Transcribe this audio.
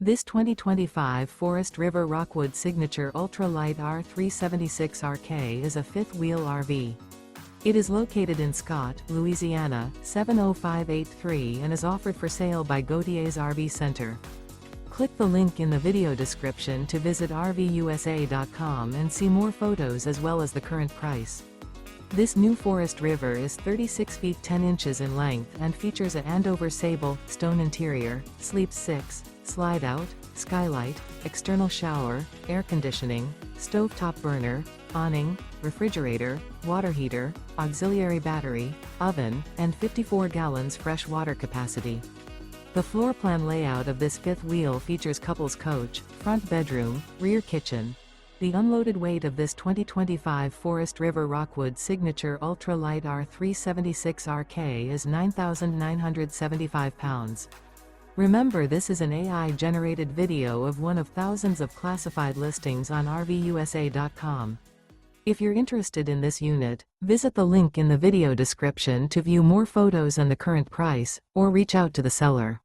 This 2025 Forest River Rockwood Signature Ultra Lite R376RK is a fifth-wheel RV. It is located in Scott, Louisiana, 70583 and is offered for sale by Gauthiers RV Center. Click the link in the video description to visit RVUSA.com and see more photos as well as the current price. This new Forest River is 36 feet 10 inches in length and features a ANDOVER SABLE, stone interior, sleeps 6, slide-out, skylight, external shower, air conditioning, stovetop burner, awning, refrigerator, water heater, auxiliary battery, oven, and 54 gallons fresh water capacity. The floor plan layout of this fifth wheel features couples coach, front bedroom, rear kitchen. The unloaded weight of this 2025 Forest River Rockwood Signature Ultra Lite R376RK is 9,975 pounds. Remember, this is an AI-generated video of one of thousands of classified listings on RVUSA.com. If you're interested in this unit, visit the link in the video description to view more photos and the current price, or reach out to the seller.